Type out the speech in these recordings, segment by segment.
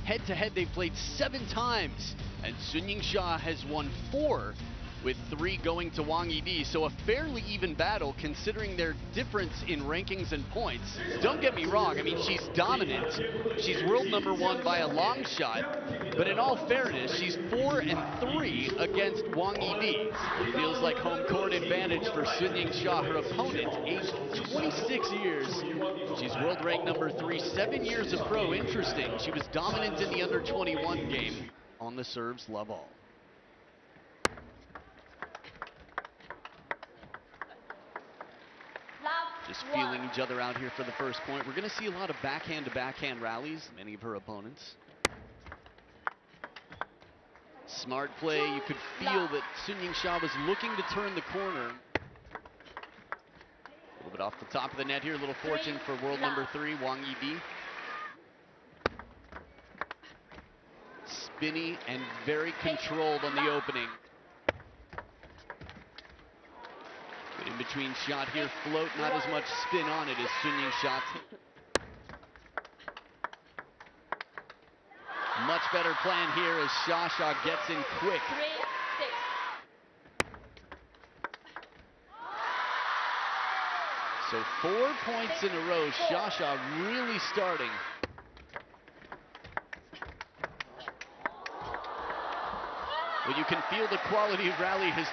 Head-to-head, they've played 7 times, and Yingsha has won 4, with 3 going to Wang Yidi. So a fairly even battle considering their difference in rankings and points. Don't get me wrong, I mean, she's dominant. She's world #1 by a long shot. But in all fairness, she's 4-3 against Wang Yidi. Feels like home court advantage for Yingsha, her opponent, aged 26 years. She's world ranked #3, 7 years of pro. Interesting. She was dominant in the under-21 game. On the serves, love all. Just feeling each other out here for the first point. We're going to see a lot of backhand-to-backhand rallies, many of her opponents. Smart play. You could feel that Yingsha was looking to turn the corner. A little bit off the top of the net here. A little fortune for world #3, Wang Yidi. Spinny and very controlled on the opening. Good in-between shot here. Float, not as much spin on it as Yingsha. Much better plan here as Shasha gets in quick. So 4 points in a row. Shasha really starting. Well, you can feel the quality of rally has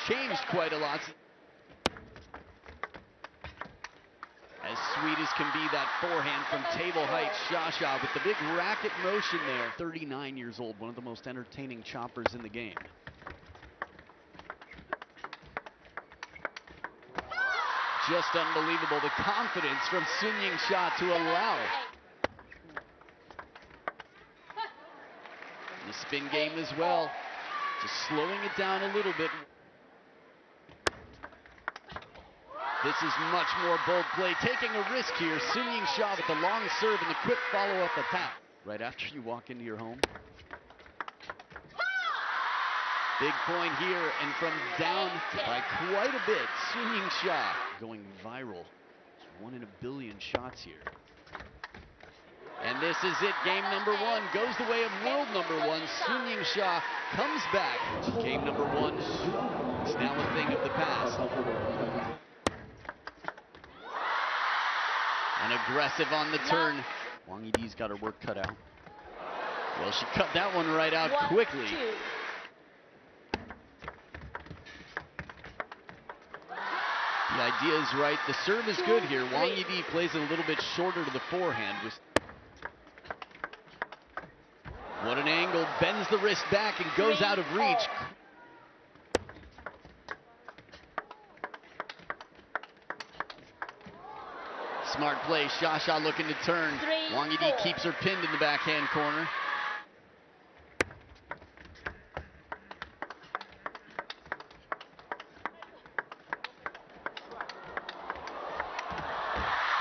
changed quite a lot. As sweet as can be, that forehand from table height. Shasha with the big racket motion there. 39 years old, one of the most entertaining choppers in the game. Just unbelievable, the confidence from Yingsha to allow. The spin game as well, just slowing it down a little bit. This is much more bold play, taking a risk here. Yingsha with the long serve and the quick follow-up attack. Right after you walk into your home. Big point here, and from down by quite a bit, Yingsha going viral. 1 in a billion shots here. And this is it, game #1 goes the way of world #1. Yingsha comes back. Game #1 is now a thing of the past. And aggressive on the turn. Wang Yidi's got her work cut out. Well, she cut that one right out quickly. The idea is right. The serve is good here. Wang Yidi plays it a little bit shorter to the forehand. What an angle. Bends the wrist back and goes out of reach. Smart play. Shasha looking to turn. Wang Yidi keeps her pinned in the backhand corner.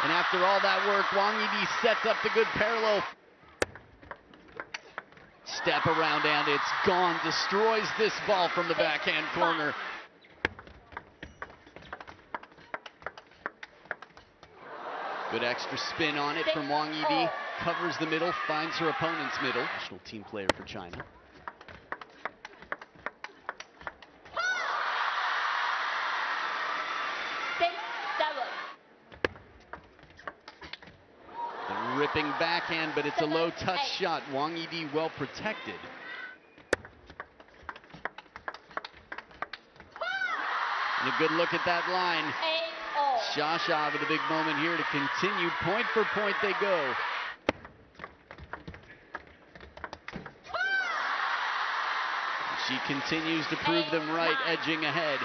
And after all that work, Wang Yidi sets up the good parallel. Step around and it's gone. Destroys this ball from the backhand corner. Good extra spin on it from Wang Yidi. Covers the middle, finds her opponent's middle. National team player for China. Ripping backhand, but it's a low touch shot. Wang Yidi well protected. And a good look at that line. Shasha with a big moment here to continue. Point for point they go. She continues to prove them right, edging ahead.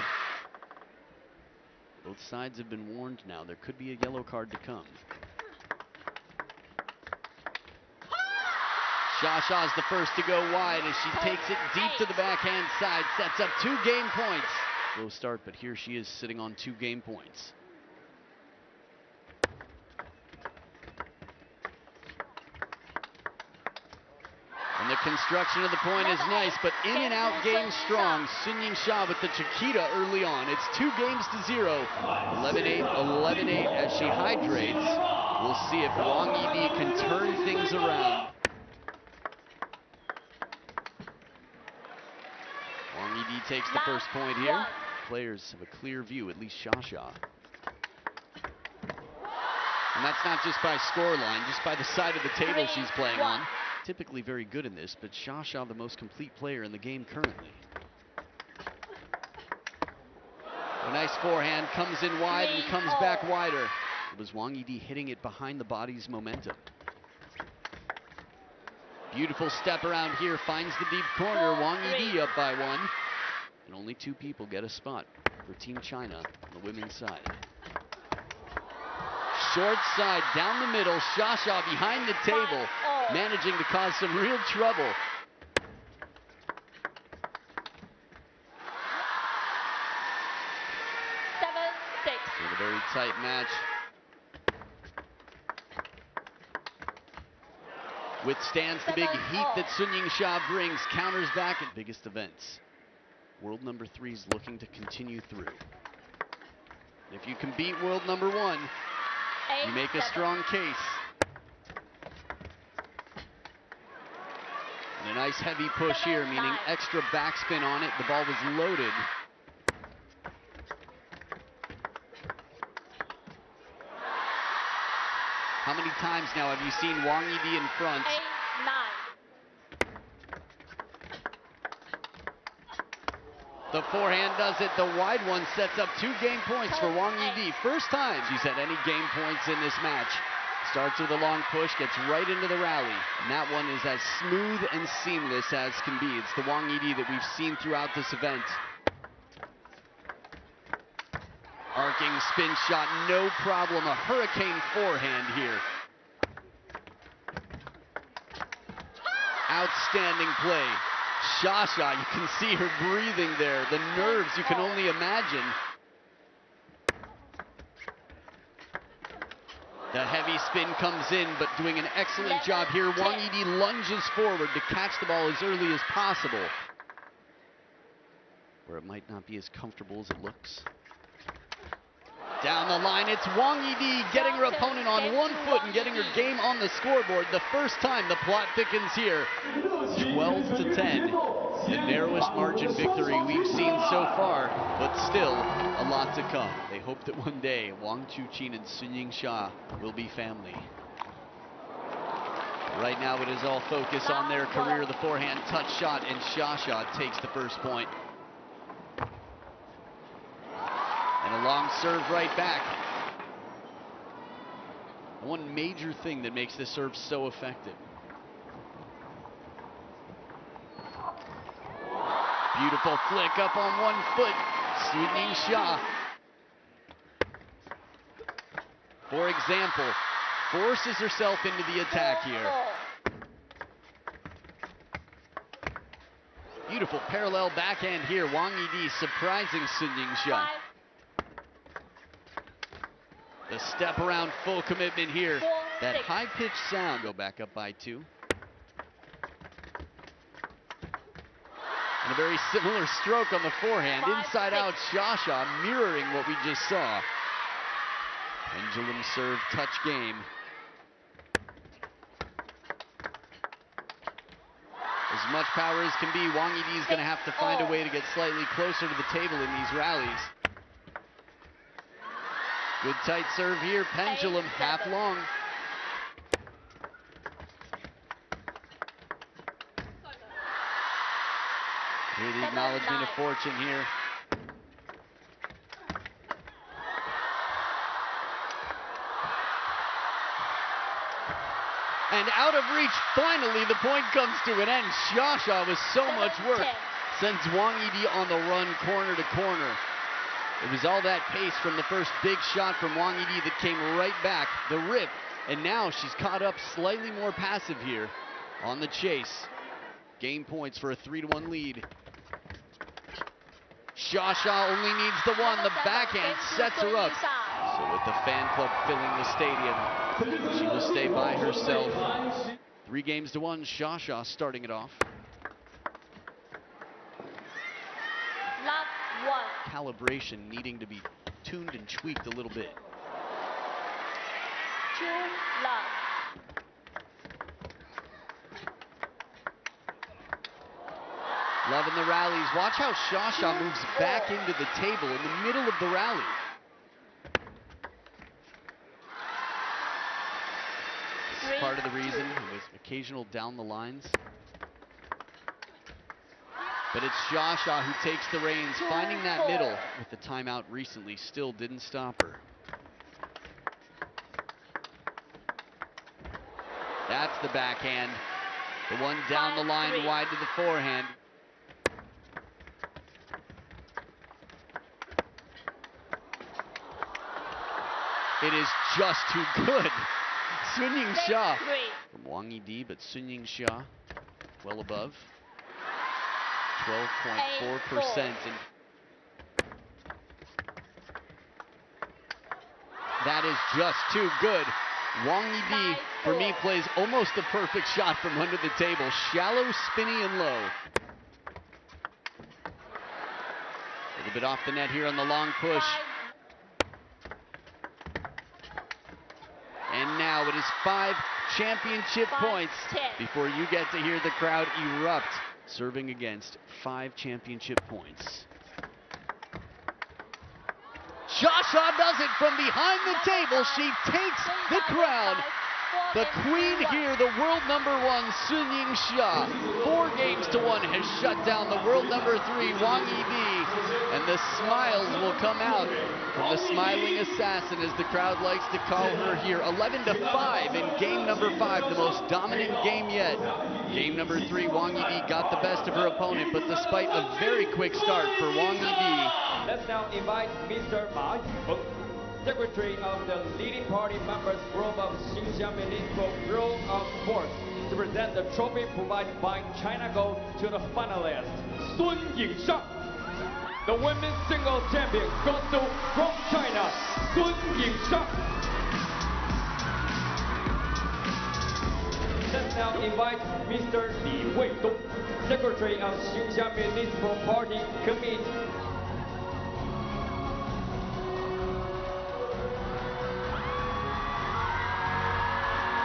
Both sides have been warned now. There could be a yellow card to come. Shasha's the first to go wide as she takes it deep to the backhand side, sets up 2 game points. Low start, but here she is sitting on 2 game points. And the construction of the point is nice, but in and out game strong. Yingsha with the Chiquita early on. It's 2-0. 11-8, 11-8 as she hydrates. We'll see if Wang Yidi can turn things around. takes the first point here. Players have a clear view, at least Yingsha. And that's not just by scoreline, just by the side of the table she's playing on. Typically very good in this, but Yingsha the most complete player in the game currently. A nice forehand, comes in wide and comes back wider. It was Wang Yidi hitting it behind the body's momentum. Beautiful step around here, finds the deep corner. Wang Yidi up by 1. And only 2 people get a spot for Team China on the women's side. Short side, down the middle, Yingsha behind the table, managing to cause some real trouble. In a very tight match. Withstands the big heat that Yingsha brings, counters back at biggest events. World number 3 is looking to continue through. If you can beat world number 1, you make a strong case. And a nice heavy push here, meaning extra backspin on it. The ball was loaded. How many times now have you seen Wang Yidi in front? 8, 9. The forehand does it. The wide one sets up 2 game points for Wang Yidi. First time she's had any game points in this match. Starts with a long push, gets right into the rally. And that one is as smooth and seamless as can be. It's the Wang Yidi that we've seen throughout this event. Arcing spin shot, no problem. A hurricane forehand here. Outstanding play. Yingsha, you can see her breathing there. The nerves, you can only imagine. The heavy spin comes in, but doing an excellent job here. Wang Yidi lunges forward to catch the ball as early as possible, where it might not be as comfortable as it looks. Down the line, it's Wang Yidi getting her opponent on 1 foot and getting her game on the scoreboard. The first time the plot thickens here. 12-10. The narrowest margin victory we've seen so far, but still a lot to come. They hope that one day Wang Chuqin and Yingsha will be family. Right now it is all focus on their career. The forehand touch shot, and Yingsha takes the first point. And a long serve right back. One major thing that makes this serve so effective. Beautiful flick up on 1 foot. Yingsha, for example, forces herself into the attack here. Beautiful parallel backhand here. Wang Yidi surprising Yingsha. The step around, full commitment here. That high-pitched sound. Go back up by 2. And a very similar stroke on the forehand. Inside out, Yingsha mirroring what we just saw. Pendulum serve touch game. As much power as can be, Wang Yidi is going to have to find a way to get slightly closer to the table in these rallies. Good tight serve here, pendulum half long. Hear the acknowledgement of fortune here. And out of reach, finally the point comes to an end. Yingsha with so much work sends Wang Yidi on the run corner to corner. It was all that pace from the first big shot from Wang Yidi that came right back, the rip, and now she's caught up slightly more passive here on the chase. Game points for a 3-1 lead. Yingsha only needs the one, the backhand sets her up. So with the fan club filling the stadium, she will stay by herself. 3-1, Yingsha starting it off. Calibration needing to be tuned and tweaked a little bit. Loving the rallies. Watch how Shasha moves back into the table in the middle of the rally. This is part of the reason it was occasional down the lines. But it's Shasha who takes the reins, finding that middle with the timeout recently. Still didn't stop her. That's the backhand. The one down the line wide to the forehand. It is just too good. Yingsha from Wang Yidi, but Yingsha well above. 12.4%. And that is just too good. Wang Yidi, for me, plays almost a perfect shot from under the table. Shallow, spinny, and low. A little bit off the net here on the long push. And now it is 5 championship points before you get to hear the crowd erupt. Serving against 5 championship points. Shasha does it from behind the table. She takes the crown. The queen here, the world number 1, Yingsha. 4-1 has shut down the world number 3, Wang Yidi. And the smiles will come out from the smiling assassin, as the crowd likes to call her here. 11-5 in game number 5, the most dominant game yet. Game number 3, Wang Yidi got the best of her opponent, but despite a very quick start for Wang Yidi. Let's now invite Mr. Ma Yifeng, Secretary of the leading party members group of Yingsha Municipal Bureau of Sports, to present the trophy provided by China Gold to the finalists. Yingsha. The women's singles champion goes to from China, Yingsha. Let's now invite Mr. Li Weidong, Secretary of Yingsha Municipal Party Committee,